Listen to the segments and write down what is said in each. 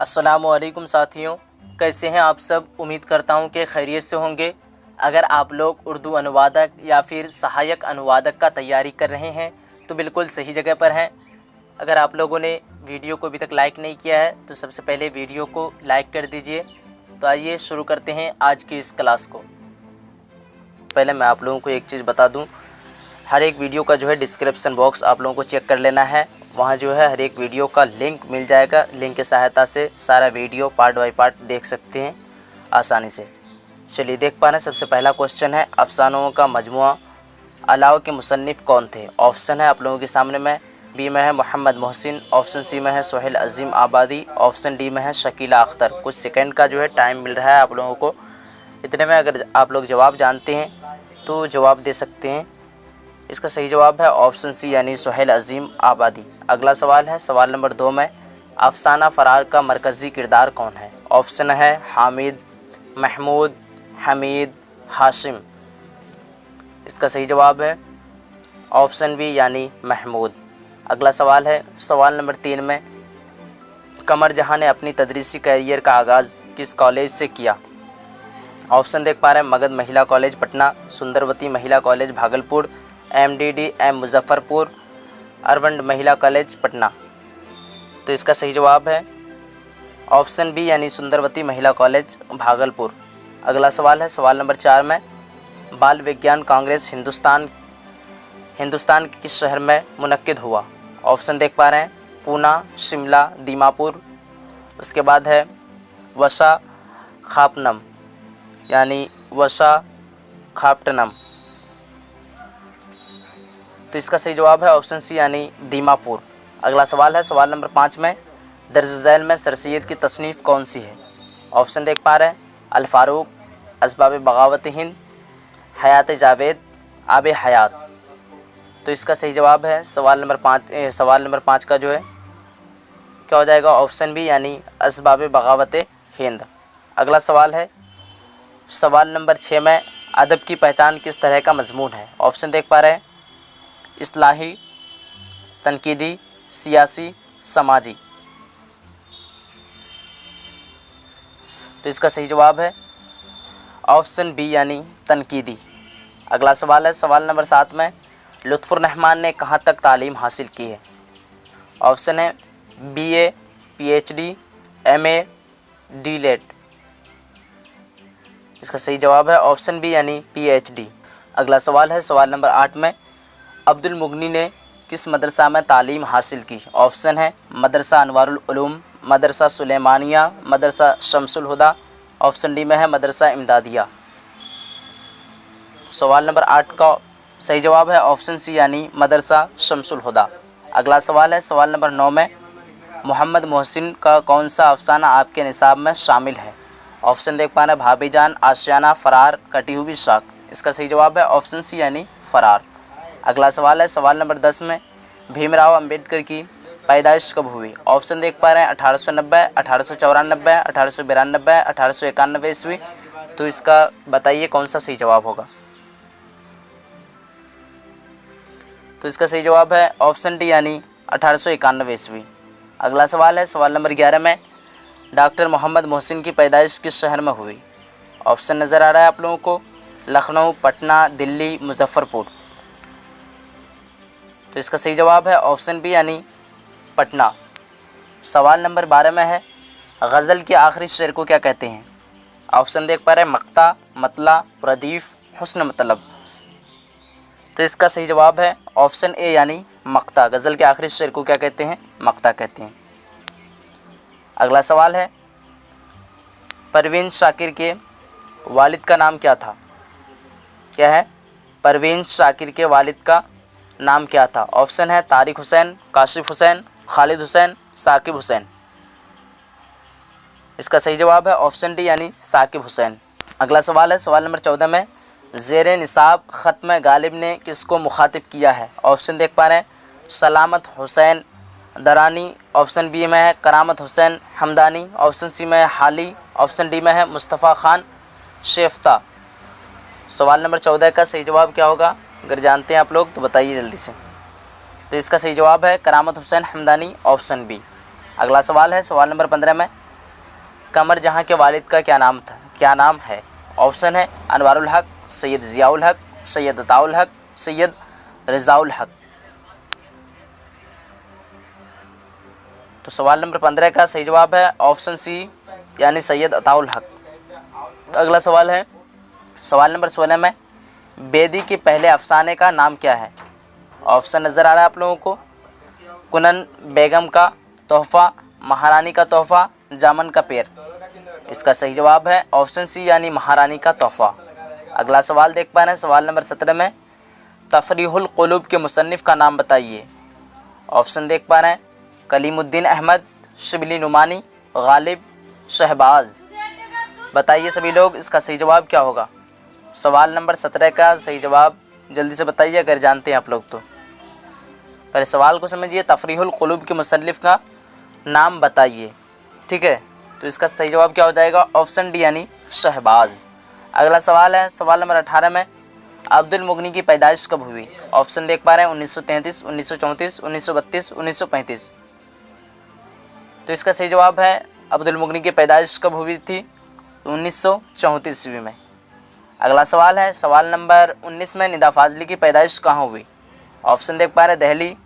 अस्सलामुअलैकुम साथियों, कैसे हैं आप सब। उम्मीद करता हूं कि खैरियत से होंगे। अगर आप लोग उर्दू अनुवादक या फिर सहायक अनुवादक का तैयारी कर रहे हैं तो बिल्कुल सही जगह पर हैं। अगर आप लोगों ने वीडियो को अभी तक लाइक नहीं किया है तो सबसे पहले वीडियो को लाइक कर दीजिए। तो आइए शुरू करते हैं आज की इस क्लास को। पहले मैं आप लोगों को एक चीज़ बता दूं, हर एक वीडियो का जो है डिस्क्रिप्शन बॉक्स आप लोगों को चेक कर लेना है। वहाँ जो है हर एक वीडियो का लिंक मिल जाएगा। लिंक की सहायता से सारा वीडियो पार्ट बाय पार्ट देख सकते हैं आसानी से। चलिए देख पा रहे हैं। सबसे पहला क्वेश्चन है, अफसानों का मजमुआ अलाव के मुसन्निफ़ कौन थे। ऑप्शन है आप लोगों के सामने में। बी में है मोहम्मद मोहसिन, ऑप्शन सी में है सोहेल अज़ीम आबादी, ऑप्शन डी में है शकीला अख्तर। कुछ सेकंड का जो है टाइम मिल रहा है आप लोगों को। इतने में अगर आप लोग जवाब जानते हैं तो जवाब दे सकते हैं। इसका सही जवाब है ऑप्शन सी यानी सोहेल अज़ीम आबादी। अगला सवाल है, सवाल नंबर 2 में, अफसाना फ़रार का मरकज़ी किरदार कौन है। ऑप्शन है हामिद, महमूद, हमीद, हाशिम। इसका सही जवाब है ऑप्शन बी यानी महमूद। अगला सवाल है, सवाल नंबर 3 में, कमर जहां ने अपनी तदरीसी कैरियर का आगाज़ किस कॉलेज से किया। ऑप्शन देख पा रहे हैं, मगध महिला कॉलेज पटना, सुंदरवती महिला कॉलेज भागलपुर, MDDM मुजफ्फ़रपुर, अरविंद महिला कॉलेज पटना। तो इसका सही जवाब है ऑप्शन बी यानी सुंदरवती महिला कॉलेज भागलपुर। अगला सवाल है, सवाल नंबर 4 में, बाल विज्ञान कांग्रेस हिंदुस्तान के किस शहर में मुनक्किद हुआ। ऑप्शन देख पा रहे हैं, पूना, शिमला, दीमापुर। उसके बाद है वशा खापनम यानी वशा खापटनम। तो इसका सही जवाब है ऑप्शन सी यानी दीमापुर। अगला सवाल है, सवाल नंबर 5 में, दर्ज झैल में सर सैयद की तसनीफ़ कौन सी है। ऑप्शन देख पा रहे हैं, अल फारूक, असबाब बगावत हिंद, हयात जावेद, आब हयात। तो इसका सही जवाब है सवाल नंबर 5 का जो है क्या हो जाएगा, ऑप्शन बी यानी असबाब बगावत हिंद। अगला सवाल है, सवाल नंबर 6 में, अदब की पहचान किस तरह का मजमून है। ऑप्शन देख पा रहे हैं, इस्लाही, तनकीदी, सियासी, समाजी। तो इसका सही जवाब है ऑप्शन बी यानी तनकीदी। अगला सवाल है, सवाल नंबर 7 में, लुत्फ़ुर रहमान ने कहाँ तक तालीम हासिल की है। ऑप्शन है BA, PhD, MA, D.Litt। इसका सही जवाब है ऑप्शन बी यानी PhD। अगला सवाल है, सवाल नंबर 8 में, अब्दुल मुगनी ने किस मदरसा में तालीम हासिल की। ऑप्शन है मदरसा अनवारुल उलूम, मदरसा सुलेमानिया, मदरसा शमसुल हुदा। ऑप्शन डी में है मदरसा इमदादिया। सवाल नंबर 8 का सही जवाब है ऑप्शन सी यानी मदरसा शमसुल हुदा। अगला सवाल है, सवाल नंबर 9 में, मोहम्मद मोहसिन का कौन सा अफसाना आपके निसाब में शामिल है। ऑप्शन देख पाना, भाभीजान, आशियाना, फ़रार, कटी हुई शाख। इसका सही जवाब है ऑप्शन सी यानी फ़रार। अगला सवाल है, सवाल नंबर 10 में, भीमराव अंबेडकर की पैदाइश कब हुई। ऑप्शन देख पा रहे हैं 1890, 1894, 1892, 1891 ईस्वी। तो इसका बताइए कौन सा सही जवाब होगा। तो इसका सही जवाब है ऑप्शन डी यानी 1891 ईस्वी। अगला सवाल है, सवाल नंबर 11 में, डॉक्टर मोहम्मद मोहसिन की पैदाइश किस शहर में हुई। ऑप्शन नज़र आ रहा है आप लोगों को, लखनऊ, पटना, दिल्ली, मुजफ्फ़रपुर। तो इसका सही जवाब है ऑप्शन बी यानी पटना। सवाल नंबर 12 में है, गज़ल के आखिरी शेर को क्या कहते हैं। ऑप्शन देख पा रहे हैं, मक्ता, मतला, रदीफ़, हुस्न मतलब। तो इसका सही जवाब है ऑप्शन ए यानी मक्ता। गज़ल के आखिरी शेर को क्या कहते हैं, मक्ता कहते हैं। अगला सवाल है, परवीन शाकिर के वालिद का नाम क्या था। क्या है, परवीन शाकिर के वालिद का नाम क्या था। ऑप्शन है तारिक हुसैन, काशिफ हुसैन, खालिद हुसैन, साकिब हुसैन। इसका सही जवाब है ऑप्शन डी यानी साकिब हुसैन। अगला सवाल है, सवाल नंबर 14 में, ज़ेरे निसाब ख़त्म गालिब ने किसको मुखातिब किया है। ऑप्शन देख पा रहे हैं, सलामत हुसैन दरानी। ऑप्शन बी में है करामत हुसैन हमदानी। ऑप्शन सी में है हाली। ऑप्शन डी में है मुस्तफ़ा ख़ान शेफ्ता। सवाल नंबर 14 का सही जवाब क्या होगा, अगर जानते हैं आप लोग तो बताइए जल्दी से। तो इसका सही जवाब है करामत हुसैन हमदानी, ऑप्शन बी। अगला सवाल है, सवाल नंबर 15 में, कमर जहाँ के वालिद का क्या नाम है? ऑप्शन है अनवारुल हक, सैयद ज़ियाउल हक, सैयद अताउल हक, सैयद रज़ाउल हक। तो सवाल नंबर 15 का सही जवाब है ऑप्शन सी यानी सैयद अताउल हक। अगला सवाल है सवाल नंबर 16 में बेदी के पहले अफसाने का नाम क्या है? ऑप्शन नज़र आ रहा है आप लोगों को। कुनन बेगम का तोहफ़ा, महारानी का तोहफ़ा, जामन का पेड़। इसका सही जवाब है ऑप्शन सी यानी महारानी का तोहफ़ा। अगला सवाल देख पा रहे हैं सवाल नंबर 17 में तफरीहुल क़ुलूब के मुसन्निफ़ का नाम बताइए। ऑप्शन देख पा रहे हैं कलीमुद्दीन अहमद, शिबली नुमानी, गालिब, शहबाज। बताइए सभी लोग इसका सही जवाब क्या होगा? सवाल नंबर 17 का सही जवाब जल्दी से बताइए अगर जानते हैं आप लोग तो। पहले सवाल को समझिए, तफरीहुल क़ुलूब के मुसन्निफ़ का नाम बताइए। ठीक है, तो इसका सही जवाब क्या हो जाएगा? ऑप्शन डी यानी शहबाज। अगला सवाल है सवाल नंबर 18 में अब्दुल मुगनी की पैदाइश कब हुई? ऑप्शन देख पा रहे हैं 1933, 1934, 1932, 1935। तो इसका सही जवाब है अब्दुल मुगनी की पैदाइश कब हुई थी? 1934 ईस्वी में। अगला सवाल है सवाल नंबर 19 में निदा फाजली की पैदाइश कहाँ हुई? ऑप्शन देख पा रहे हैं दिल्ली,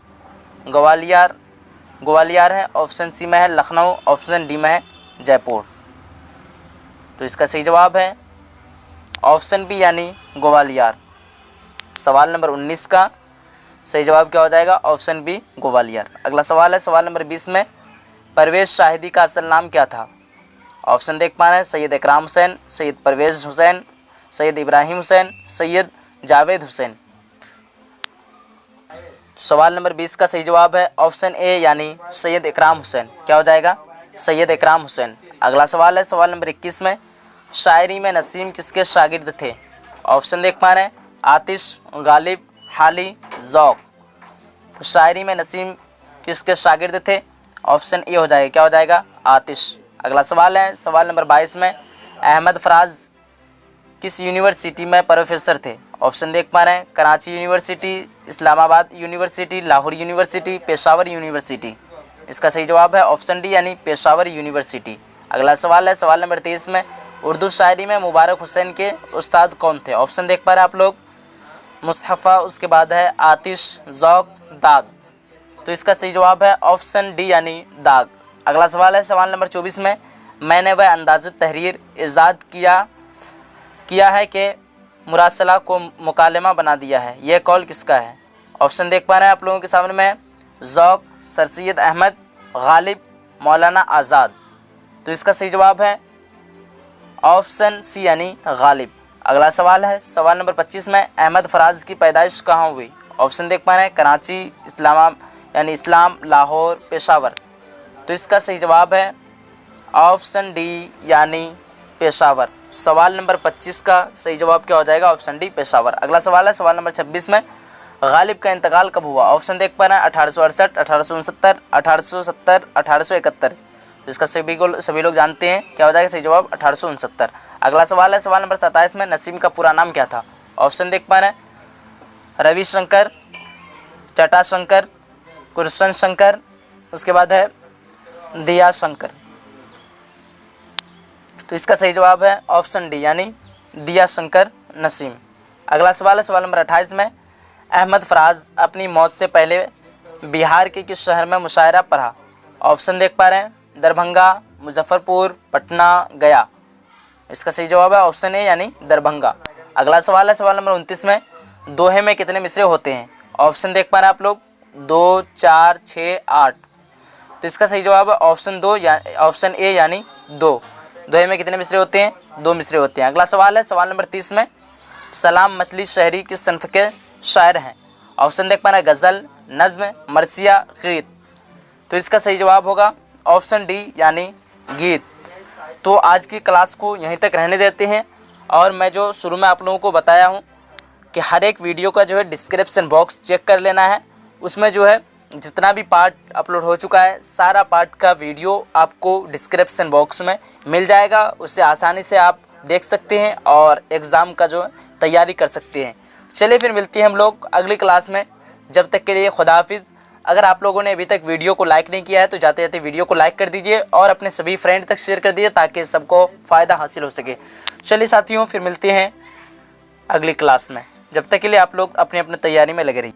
ग्वालियर है, ऑप्शन सी में है लखनऊ, ऑप्शन डी में है जयपुर। तो इसका सही जवाब है ऑप्शन बी यानी ग्वालियर। सवाल नंबर 19 का सही जवाब क्या हो जाएगा? Option B Gwalior. अगला सवाल है सवाल नंबर 20 में परवेज़ शाहिदी का असल नाम क्या था? ऑप्शन देख पा रहे हैं सैयद इकराम हुसैन, सैयद परवेज़ हुसैन, सैयद इब्राहिम हुसैन, सैयद जावेद हुसैन। सवाल नंबर 20 का सही जवाब है ऑप्शन ए यानी सैयद इकराम हुसैन। क्या हो जाएगा? सैयद इकराम हुसैन। अगला सवाल है सवाल नंबर 21 में शायरी में नसीम किसके शागिर्द थे? ऑप्शन देख पा रहे हैं आतिश, गालिब, हाली, ज़ौक़। तो शायरी में नसीम किसके शागिर्द थे? ऑप्शन ए हो जाएगा। क्या हो जाएगा? आतिश। अगला सवाल है सवाल नंबर 22 में अहमद फराज किस यूनिवर्सिटी में प्रोफेसर थे? ऑप्शन देख पा रहे हैं Karachi university, Islamabad university, Lahore university, Peshawar university. इसका सही जवाब है ऑप्शन डी यानी पेशावर यूनिवर्सिटी। अगला सवाल है सवाल नंबर 23 में उर्दू शायरी में मुबारक हुसैन के उस्ताद कौन थे? ऑप्शन देख पा रहे हैं आप लोग मुस्तफ़ा, उसके बाद है आतिश, ज़ौक़, दाग। तो इसका सही जवाब है ऑप्शन डी यानी दाग। अगला सवाल है सवाल नंबर 24 में मैंने वह अंदाज़ तहरीर ईजाद किया है कि मुरासला को मुकालमा बना दिया है, यह कौल किसका है? ऑप्शन देख पा रहे हैं आप लोगों के सामने में ज़ौक़, सर सैयद अहमद, गालिब, मौलाना आज़ाद। तो इसका सही जवाब है ऑप्शन सी यानी गालिब। अगला सवाल है सवाल नंबर 25 में अहमद फराज की पैदाइश कहाँ हुई? ऑप्शन देख पा रहे हैं कराची, इस्लाम, लाहौर, पेशावर। तो इसका सही जवाब है ऑप्शन डी यानी पेशावर। सवाल नंबर 25 का सही जवाब क्या हो जाएगा? Option D Peshawar. अगला सवाल है सवाल नंबर 26 में गालिब का इंतकाल कब हुआ? ऑप्शन देख पा रहे हैं 1868, 1869, 1870, 1871। इसका सभी लोग जानते हैं क्या हो जाएगा? सही जवाब 1869। अगला सवाल है सवाल नंबर 27 में नसीम का पूरा नाम क्या था? ऑप्शन देख पा रहे हैं रविशंकर, जटाशंकर, कृष्ण शंकर, उसके बाद है दिया शंकर। तो इसका सही जवाब है ऑप्शन डी यानी दिया शंकर नसीम। अगला सवाल है सवाल नंबर 28 में अहमद फराज अपनी मौत से पहले बिहार के किस शहर में मुशायरा पढ़ा? ऑप्शन देख पा रहे हैं दरभंगा, मुजफ्फरपुर, पटना, गया। इसका सही जवाब है ऑप्शन ए यानी दरभंगा। अगला सवाल है सवाल नंबर 29 में दोहे में कितने मिसरे होते हैं? ऑप्शन देख पा रहे हैं आप लोग 2, 4, 6, 8। तो इसका सही जवाब है ऑप्शन ए यानी 2। दोहे में कितने मिसरे होते हैं? 2 मिसरे होते हैं। अगला सवाल है सवाल नंबर 30 में सलाम मछली शहरी किस सनफ़ के शायर हैं? ऑप्शन देख पा रहे हैं गज़ल, नज़्म, मरसिया, गीत। तो इसका सही जवाब होगा ऑप्शन डी यानी गीत। तो आज की क्लास को यहीं तक रहने देते हैं और मैं जो शुरू में आप लोगों को बताया हूँ कि हर एक वीडियो का जो है डिस्क्रिप्शन बॉक्स चेक कर लेना है। उसमें जो है जितना भी पार्ट अपलोड हो चुका है सारा पार्ट का वीडियो आपको डिस्क्रिप्शन बॉक्स में मिल जाएगा। उससे आसानी से आप देख सकते हैं और एग्ज़ाम का जो तैयारी कर सकते हैं। चलिए फिर मिलते हैं हम लोग अगली क्लास में। जब तक के लिए खुदा हाफिज़। अगर आप लोगों ने अभी तक वीडियो को लाइक नहीं किया है तो जाते जाते वीडियो को लाइक कर दीजिए और अपने सभी फ्रेंड तक शेयर कर दीजिए ताकि सबको फ़ायदा हासिल हो सके। चलिए साथियों, फिर मिलते हैं अगली क्लास में। जब तक के लिए आप लोग अपनी अपनी तैयारी में लगे रहिए।